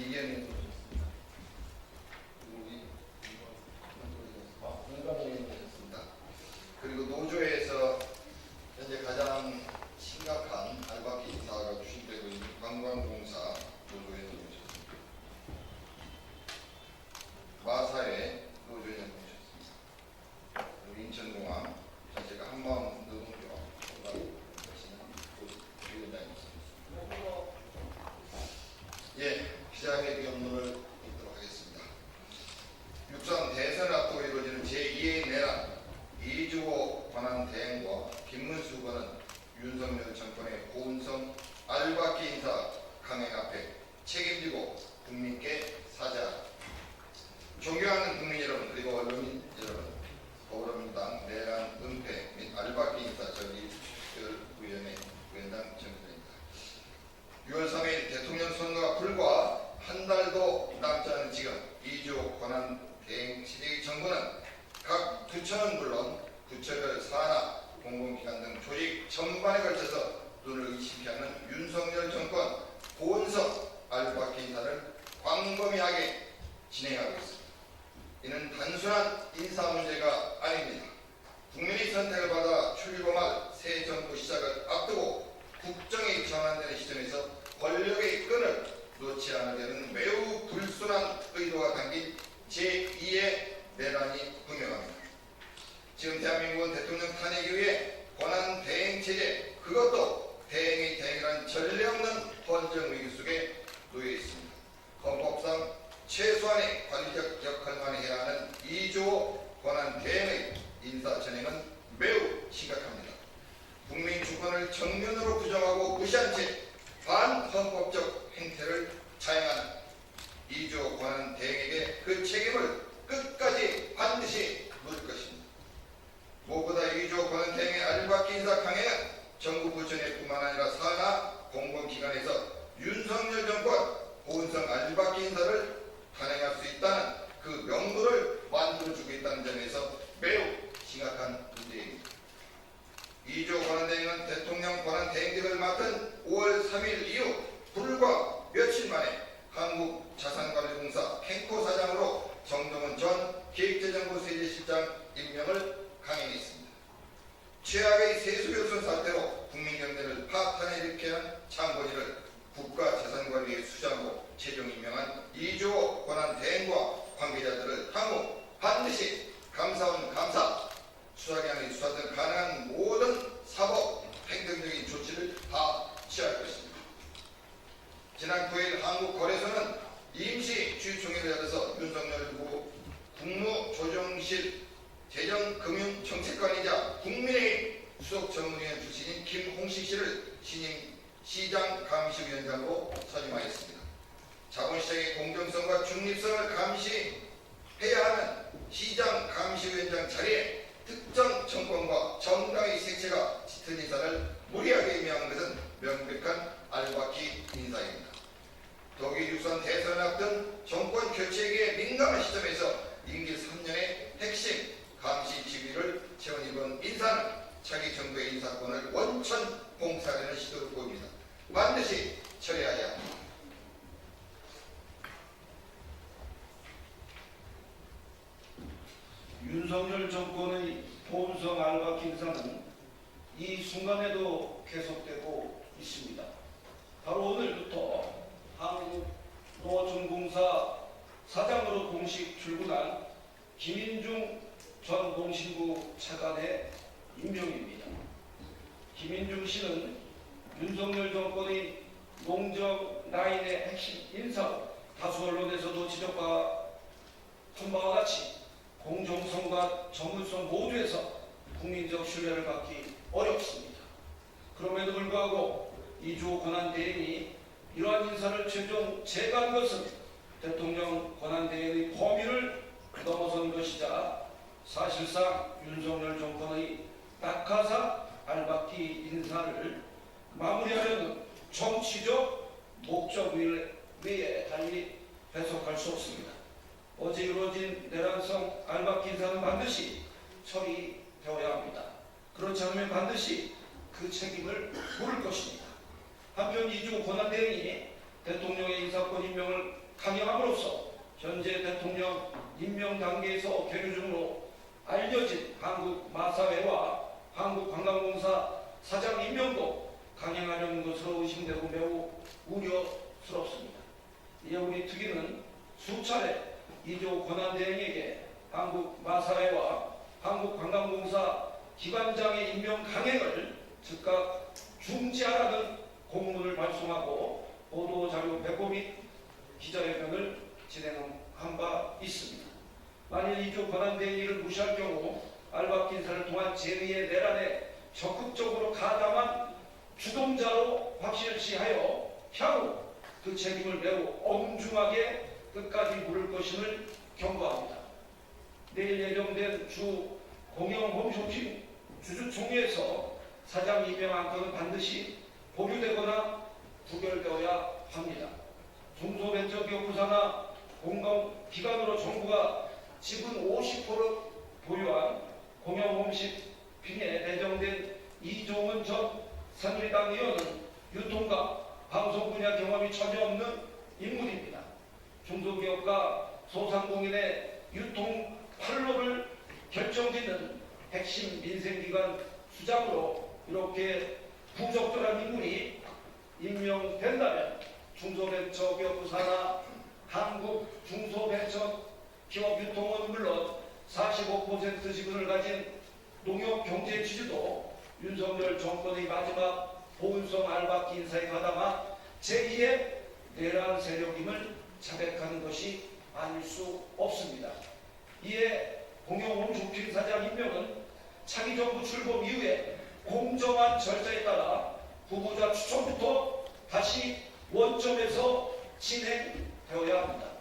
이견이 오셨습니다. 공감이 오셨습니다. 그리고 노조에서 현재 가장 심각한 알박기 인사가 추진되고 있는 관광공사 노조에 오셨습니다. 마사회 노조에 오셨습니다. 그리고 인천공항 전체가 한마음 노동조합 하시는 위원장님이십니다. 예, 기자회견 업무를 읽도록 하겠습니다. 육선 대선을 앞두고 이루어지는 제2의 내란 2조 권한 대행과 김문수 의원은 윤석열 정권의 고운성 알박기 인사 강행 앞에 책임지고 국민께 사죄하라. 존경하는 국민 여러분 그리고 언론인 여러분, 더불어민주당 내란 은폐 및 알박기 인사 정의특별위원회 위원장 정선입니다. 6월 3일 대통령 선거가 불과 한 달도 남지 않은 지금 2조 권한 대행 시대의 정부는 각 부처는 물론 부처별 산하 공공기관 등 조직 전반에 걸쳐서 눈을 의심케 하는 윤석열 정권 고운성 알박기 인사를 광범위하게 진행하고 있습니다. 이는 단순한 인사 문제가 아닙니다. 국민의 선택을 받아 출범할 새 정부 시작을 앞두고 국정이 전환되는 시점에서 권력의 끈을 놓지 않으려는 매우 불순한 의도가 담긴 제2의 내란이 분명합니다. 지금 대한민국은 대통령 탄핵 이후에 권한 대행 체제, 그것도 대행의 대행이라는 전례 없는 헌정 위기 속에 놓여 있습니다. 헌법상 최소한의 관리적 역할만 해야 하는 2조 권한 대행의 인사 전행은 매우 심각합니다. 국민 주권을 정면으로 부정하고 무시한 채 반헌법적 행태를 자행하는 2조 권한 대행에게 그 책임을 끝까지 반드시 물을 것입니다. 무엇보다 2조 권한 대행의 알박기 인사 강행은 정부 부처 내뿐만 아니라 산하 공공기관에서 윤석열 정권 고운성 알박기 인사를 단행할 수 있다는 그 명분을 만들어주고 있다는 점에서 매우 심각한 문제입니다. 2조 권한대행은 대통령 권한대행직을 맡은 5월 3일 이후 불과 며칠 만에 한국자산관리공사 캔코 사장으로 정동원 전 기획재정부 세제실장 임명을 강행했습니다. 최악의 세수결손 사태로 국민경제를 파탄에 일으키게 한 장본인을 국가자산관리의 수장으로 최종 임명한 2조 권한대행과 관계자들을 향후 반드시 감사원 감사, 수사기관의 수사 등 가능한 모든 사법, 행정적인 조치를 다 취할 것입니다. 지난 9일 한국거래소는 임시 주주총회를 열어서 윤석열 후보 국무조정실 재정금융정책관이자 국민의힘 수석정무위원 출신인 김홍식 씨를 신임 시장감시위원장으로 선임하였습니다. 자본시장의 공정성과 중립성을 감시해야 하는 시장감시위원장 자리에 특정 정권과 정당의 색채가 짙은 인사를 무리하게 임명한 것은 명백한 알박기 인사입니다. 독일 유선 대선을 앞둔 정권 교체기에 민감한 시점에서 임기 3년의 핵심 감시 지휘를 채운 이번 인사는 차기 정부의 인사권을 원천 봉사하려는 시도를 보입니다. 반드시 처리해야 합니다. 윤석열 정권의 고운성 알박기 인사는 이 순간에도 계속되고 있습니다. 바로 오늘부터 한국노총공사 사장으로 공식 출근한 김인중 전 농심부 차관의 임명입니다. 김인중 씨는 윤석열 정권의 농정 라인의 핵심 인사로 다수 언론에서도 지적한 바와 같이 공정성과 전문성 모두에서 국민적 신뢰를 받기 어렵습니다. 그럼에도 불구하고 2조 권한대행이 이러한 인사를 최종 제거한 것은 대통령 권한대행의 범위를 넘어선 것이자 사실상 윤석열 정권의 낙하산 알박기 인사를 마무리하려는 정치적 목적 외에 달리 해석할 수 없습니다. 어제 이루어진 내란성 알박기 인사는 반드시 처리되어야 합니다. 그렇지 않으면 반드시 그 책임을 물을 것입니다. 한편 2조 권한대행이 대통령의 인사권 임명을 강행함으로써 현재 대통령 임명 단계에서 계류 중으로 알려진 한국마사회와 한국관광공사 사장 임명도 강행하려는 것으로 의심되고 매우 우려스럽습니다. 이에 우리 특위는 수차례 2조 권한대행에게 한국마사회와 한국관광공사 기관장의 임명 강행을 즉각 중지하라는 공문을 발송하고 보도자료 배포 및 기자회견을 진행한 바 있습니다. 만일 2조 권한대행이 이를 무시할 경우 알박기 인사를 통한 제의의 내란에 적극적으로 가담한 주동자로 확실시하여 향후 그 책임을 매우 엄중하게 끝까지 물을 것임을 경고합니다. 내일 예정된 주 공영 홈쇼핑 주주총회에서 사장 임명 안건은 반드시 보류되거나 부결되어야 합니다. 중소벤처기업부사나 공공기관으로 정부가 지분 50%를 보유한 공영홈쇼핑에 배정된 이종은 전 새누리당 의원은 유통과 방송 분야 경험이 전혀 없는 인물입니다. 중소기업과 소상공인의 유통 판로를 결정짓는 핵심 민생기관 수장으로 이렇게 부적절한 인물이 임명된다면 중소벤처기업부사나 한국중소벤처기업유통은 물론 45% 지분을 가진 농협경제지주도 윤석열 정권의 마지막 보은성 알박기 인사에 가담한 제2의 내란 세력임을 자백하는 것이 아닐 수 없습니다. 이에 공영홈쇼핑 사장 임명은 차기 정부 출범 이후에 공정한 절차에 따라 후보자 추천부터 다시 원점에서 진행되어야 합니다.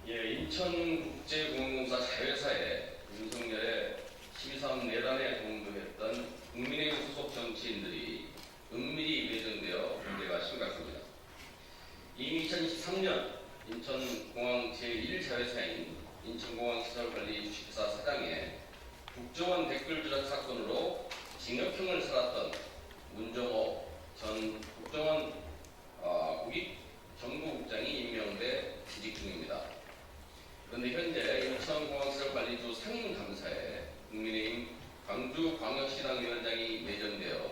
예, 인천국제공항공사 자회사에 윤석열의 12.3 내란에 동조했던 국민의힘 소속 정치인들이 은밀히 매정되어 문제가 심각합니다. 이미 2023년 인천공항 제1자회사인 인천공항시설관리 주식회사 사장의 국정원 댓글 조작 사건으로 징역형을 살았던 문정호 전 국정원 국익정보국장이 임명돼 취직 중입니다. 그런데 현재 인천공항시설관리조 상임감사에 국민의힘 광주광역시당위원장이 내정되어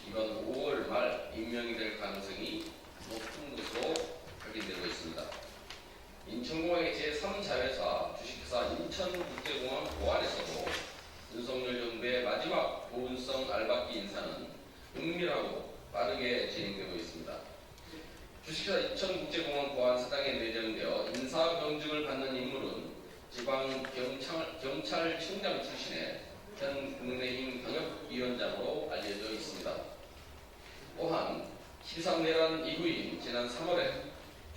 이번 5월 말 임명이 될 가능성이 높은 것으로 확인되고 있습니다. 인천공항의 제3자회사 주식회사 인천국제공항 보안에서도 윤석열 정부의 마지막 보은성 알박기 인사는 은밀하고 빠르게 진행되고 있습니다. 주식회사 인천국제공항 보안 사장에 내정되어 인사검증을 받는 인물은 지방경찰청장 출신의 현 국민의힘 방역위원장으로 알려져 있습니다. 또한 13 내란 이후인 지난 3월에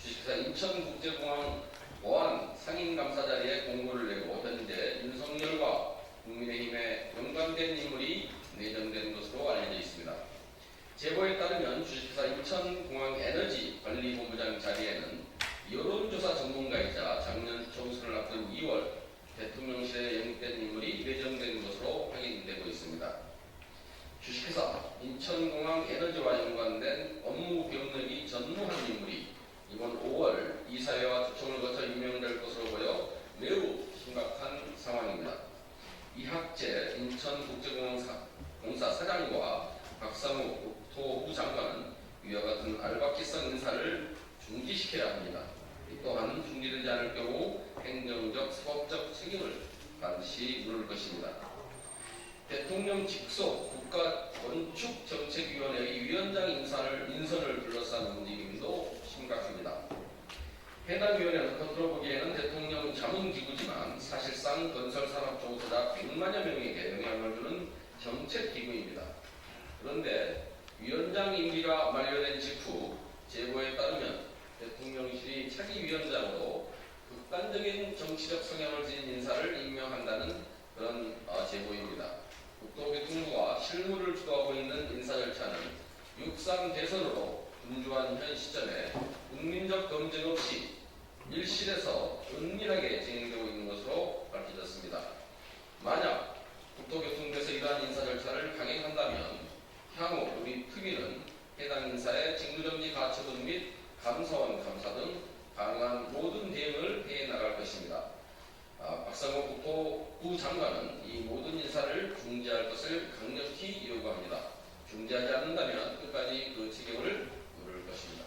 주식회사 인천국제공항 보안 상임감사 자리에 공고를 내고 현재 윤석열과 국민의힘에 연관된 인물이 내정된 것으로 알려져 있습니다. 제보에 따르면 주식회사 인천공항에너지관리본부장 자리에는 여론조사 전문가이자 작년 총선을 앞둔 2월 대통령실에 영입된 인물이 내정된 것으로 확인되고 있습니다. 주식회사 인천공항에너지와 연관된 업무 경력이 전무한 인물이 이번 5월 이사회와 초청을 거쳐 임명될 것으로 보여 매우 심각한 상황입니다. 이학재 인천국제공사 사장과 박상우 국토부 장관은 위와 같은 알박기성 인사를 중지시켜야 합니다. 또한 중지되지 않을 경우 행정적, 사법적 책임을 반드시 물을 것입니다. 대통령 직속 국가건축정책위원회의 위원장 인선을 둘러싼 움직임도 심각합니다. 해당 위원회는 겉으로 보기에는 대통령 자문기구지만 사실상 건설산업 종사자 100만여 명에게 영향을 주는 정책기구입니다. 그런데 위원장 임기가 만료된 직후 제보에 따르면 대통령실이 차기 위원장으로 극단적인 정치적 성향을 지닌 인사를 임명한다는 그런 제보입니다. 국토교통부가 실무를 주도하고 있는 인사 절차는 6.3 대선으로 분주한 현 시점에 국민적 검증 없이 밀실에서 은밀하게 진행되고 있는 것으로 밝혀졌습니다. 만약 국토교통부에서 이러한 인사 절차를 강행한다면 향후 우리 특위는 해당 인사의 직무정지 가처분 및 감사원 감사 등 가능한 모든 대응을 해 나갈 것입니다. 박상호 국토부 장관은 이 모든 인사를 중지할 것을 강력히 요구합니다. 중지하지 않는다면 끝까지 그 책임을 물을 것입니다.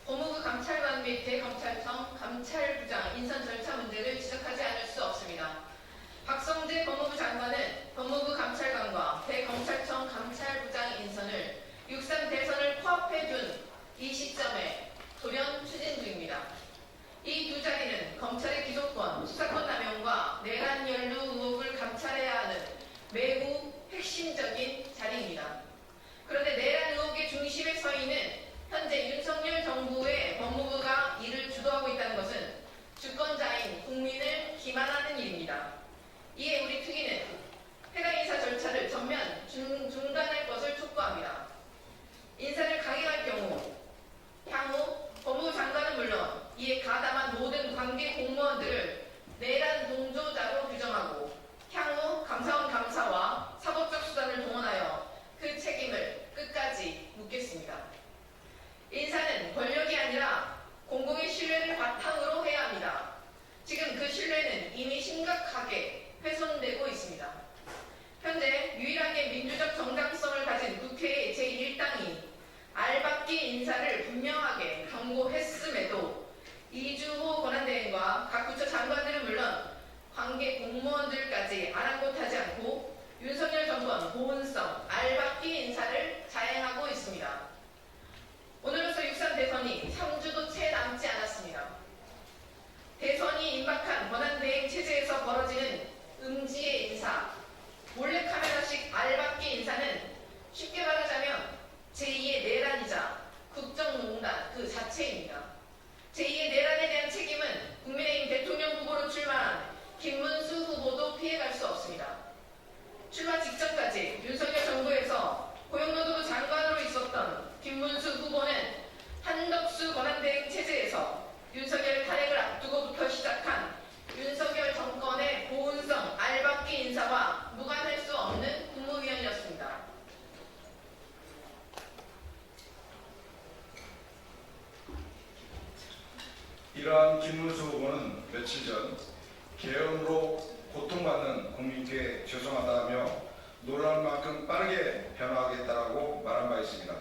법무부 감찰관 및 대검찰청 감찰부장 인선 절차 문제를 지적하지 않을 수 없습니다. 박성재 법무부 장관은 법무부 감찰관과 대검찰청 감찰부장 인선을 6.3 대선을 코앞에 둔 이 시점에 돌연 추진 중입니다. 이 두 자리는 검찰의 기소권, 수사권 남용과 내란 연루 의혹을 감찰해야 하는 매우 핵심적인 자리입니다. 그런데 내란 의혹의 중심에 서 있는 현재 윤석열 정부의 법무부가 이를 주도하고 있다는 것은 주권자인 국민을 기만하는 일입니다. 이에 우리 특위는 해당 인사 절차를 전면 중단할 것을 촉구합니다. 인사를 강행할 경우 향후 법무부 장관은 물론 이에 가담한 모든 관계 공무원들을 내란 동조자로 규정하고 향후 감사원 감사와 사법적 수단을 동원하여 그 책임을 끝까지 묻겠습니다. 인사는 권력이 아니라 공공의 신뢰를 바탕으로 해야 합니다. 지금 그 신뢰는 이미 심각하게 훼손되고 있습니다. 현재 유일하게 민주적 정당성을 가진 국회의 제1당이 알박기 인사를 분명하게 경고했음에도 이주호 권한대행과 각 부처 장관들은 물론 관계 공무원들까지 아랑곳하지 않고 윤석열 정권 보훈성 알박기 인사를 자행하고 있습니다. 오늘로서 6.3 대선이 3주도 채 남지 않았습니다. 대선이 임박한 권한대행 체제에서 벌어지는 음지의 인사, 몰래카메라식 알박기 인사는 쉽게 말하자면 제2의 내란이자 국정농단 그 자체입니다. 제2의 내란에 대한 책임은 국민의힘 대통령 후보로 출마한 김문수 후보도 피해갈 수 없습니다. 출마 직전까지 윤석열 정부에서 고용노동부 장관으로 있었던 김문수 후보는 한덕수 권한대행 체제에서 윤석열 탄핵을 앞두고부터 시작한 윤석열 정권의 보훈성 알박기 인사와 무관할 수 없는 국무위원이었습니다. 이러한 김문수 후보는 며칠 전 계엄으로 고통받는 국민께 죄송하다며 놀랄 만큼 빠르게 변화하겠다라고 말한 바 있습니다.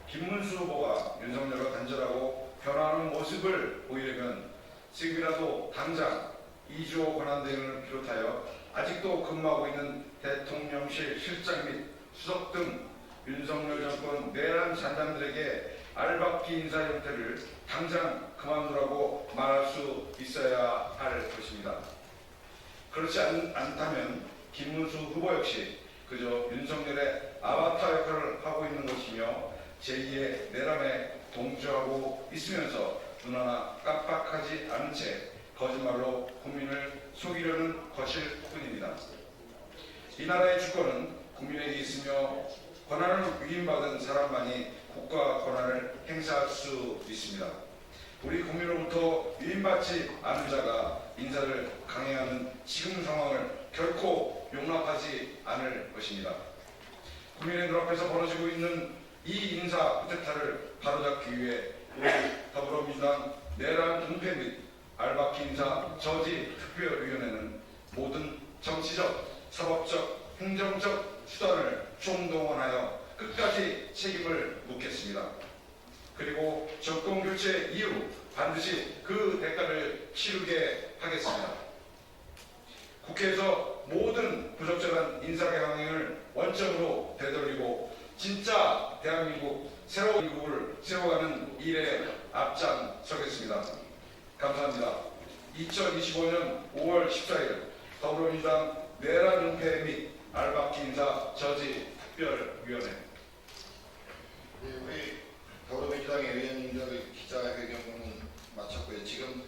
김문수 후보가 윤석열과 단절하고 변화하는 모습을 보이려면 지금이라도 당장 이주호 권한대행을 비롯하여 아직도 근무하고 있는 대통령실 실장 및 수석 등 윤석열 정권 내란 잔담들에게 알박기 인사 형태를 당장 그만두라고 말할 수 있어야 할 것입니다. 그렇지 않다면 김문수 후보 역시 그저 윤석열의 아바타 역할을 하고 있는 것이며 제2의 내란에 동조하고 있으면서 눈 하나 깜빡하지 않은 채 거짓말로 국민을 속이려는 것일 뿐입니다. 이 나라의 주권은 국민에게 있으며 권한을 위임받은 사람만이 국가 권한을 행사할 수 있습니다. 우리 국민으로부터 위임받지 않은 자가 인사를 강행하는 지금 상황을 결코 용납하지 않을 것입니다. 국민의 눈앞에서 벌어지고 있는 이 인사 쿠데타를 바로잡기 위해 우리 더불어민주당 내란 은폐 및 알박기 인사 저지 특별위원회는 모든 정치적, 사법적, 행정적 수단을 총동원하여 끝까지 책임을 묻겠습니다. 그리고 정권 교체 이후 반드시 그 대가를 치르게 하겠습니다. 국회에서 모든 부적절한 인사강행을 원점으로 되돌리고 진짜 대한민국 새로운 민국을 세워가는 일에 앞장서겠습니다. 감사합니다. 2025년 5월 14일 더불어민주당 내란 은폐 및 알박기 인사 저지 특별위원회. 네, 우리 더불어민주당의 의원님들 기자회견은 마쳤고요. 지금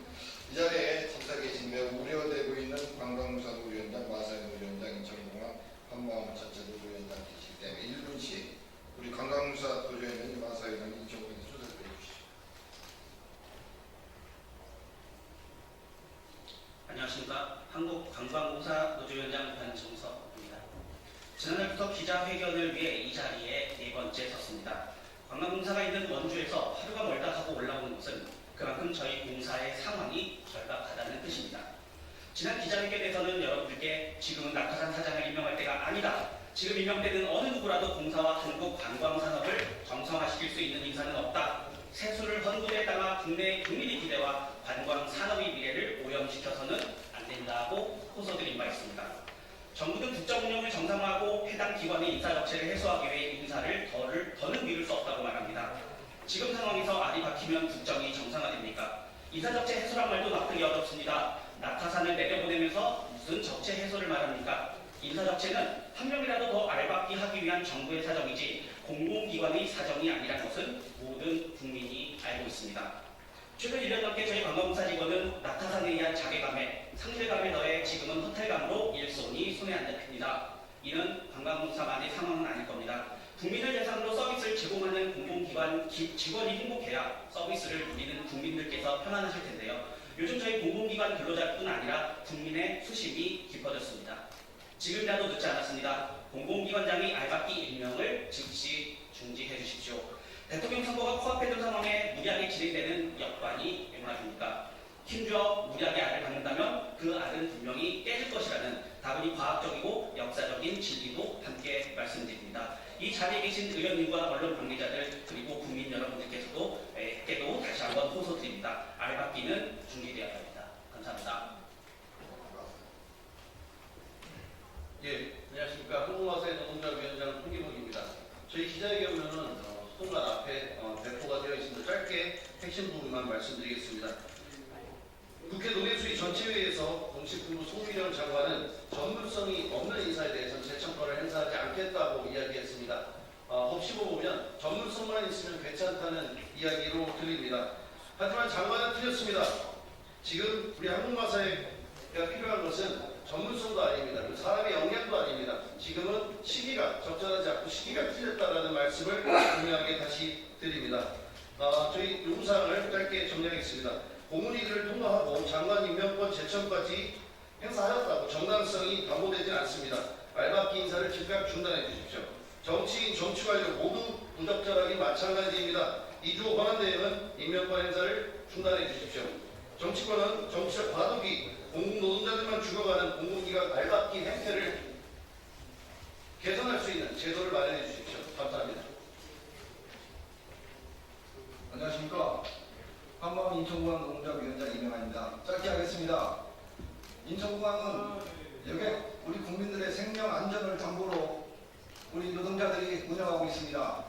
이 자리에 참석해 계신 매우 우려되고 있는 관광부산부 위원장, 마사연 위원장, 인천공항 한마음 자체도 위원장 계시기 때문에 1분씩 우리 관광부사 도주위원장 마사연 위원장, 인천공항에 수설해 주시죠. 안녕하십니까. 한국 한국관광공사 노조위원장 변정석입니다. 지난달부터 기자회견을 위해 이 자리에 네 번째 섰습니다. 관광공사가 있는 원주에서 하루가 멀다 하고 올라오는 것은 그만큼 저희 공사의 상황이 절박하다는 뜻입니다. 지난 기자회견에서는 여러분들께 지금은 낙하산 사장을 임명할 때가 아니다. 지금 임명되는 어느 누구라도 공사와 한국 관광산업을 정상화시킬 수 있는 인사는 없다. 세수를 헌구에 담아 국내 국민의 기대와 관광산업의 미래를 오염시켜서는 안 된다고 호소드린 바 있습니다. 정부 등 국정 운영을 정상화하고 해당 기관의 인사 적체를 해소하기 위해 인사를 더는 미룰 수 없다고 말합니다. 지금 상황에서 알이 박히면 국정이 정상화됩니까? 인사 적체 해소란 말도 납득이 어렵습니다. 낙하산을 내려보내면서 무슨 적체 해소를 말합니까? 인사 적체는 한 명이라도 더 알박기 하기 위한 정부의 사정이지 공공기관의 사정이 아니란 것은 모든 국민이 알고 있습니다. 최근 1년 넘게 저희 관광공사 직원은 낙하산에 의한 자괴감에 상실감에 더해 지금은 허탈감으로 일손이 손에 안 잡힙니다. 이는 관광공사만의 상황은 아닐 겁니다. 국민을 대상으로 서비스를 제공하는 공공기관 직원이 행복해야 서비스를 누리는 국민들께서 편안하실 텐데요. 요즘 저희 공공기관 근로자뿐 아니라 국민의 수심이 깊어졌습니다. 지금이라도 늦지 않았습니다. 공공기관장의 알박기 임명을 즉시 중지해 주십시오. 대통령 선거가 코앞에 둔 상황에 무리하게 진행되는 역관이 얼마입니까? 힘주어 무리하게 알을 받는다면 그 알은 분명히 깨질 것이라는 다분히 과학적이고 역사적인 진리도 함께 말씀드립니다. 이 자리에 계신 의원님과 언론 관계자들 그리고 국민 여러분들께서도 다시 한번 호소드립니다. 알박기는 중지되어야 합니다. 감사합니다. 예, 안녕하십니까. 한국마사의 노동자위원장 홍기복입니다. 저희 기자회견은 소통관 앞에 배포가 되어 있습니다. 짧게 핵심 부분만 말씀드리겠습니다. 국회 논의수위 전체회의에서 공식부부 송미령 장관은 전문성이 없는 인사에 대해서는 재청구를 행사하지 않겠다고 이야기했습니다. 법시보 보면 전문성만 있으면 괜찮다는 이야기로 들립니다. 하지만 장관은 틀렸습니다. 지금 우리 한국마사가 필요한 것은 전문성도 아닙니다. 사람의 역량도 아닙니다. 지금은 시기가 적절하지 않고 시기가 틀렸다라는 말씀을 분명하게 다시 드립니다. 저희 요구사항을 짧게 정리하겠습니다. 고문위기를 통과하고 장관 임명권 제청까지 행사하였다고 정당성이 담보되진 않습니다. 알박기 인사를 즉각 중단해 주십시오. 정치인, 정치관료 모두 부적절하기 마찬가지입니다. 이주호 권한대행은 임명권 행사를 중단해 주십시오. 정치권은 정치적 과도기, 공공노동자들만 죽어가는 공공기관 알박기 행태를 개선할 수 있는 제도를 마련해 주십시오. 감사합니다. 안녕하십니까. 관광 인천공항 노동자위원장 이명환입니다. 짧게 하겠습니다. 인천공항은 여객 우리 국민들의 생명 안전을 담보로 우리 노동자들이 운영하고 있습니다.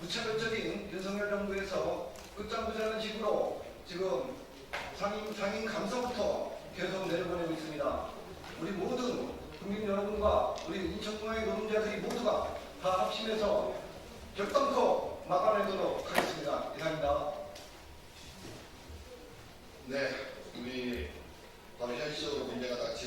무차별적인 윤석열 정부에서 끝장부자는 식으로 지금 상임 감사부터 계속 내려보내고 있습니다. 우리 모든 국민 여러분과 우리 인천공항의 노동자들이 모두가 다 합심해서 결단코 막아내도록 하겠습니다. 이상입니다. 네, 우리 바로 현실적으로 문제가 닥치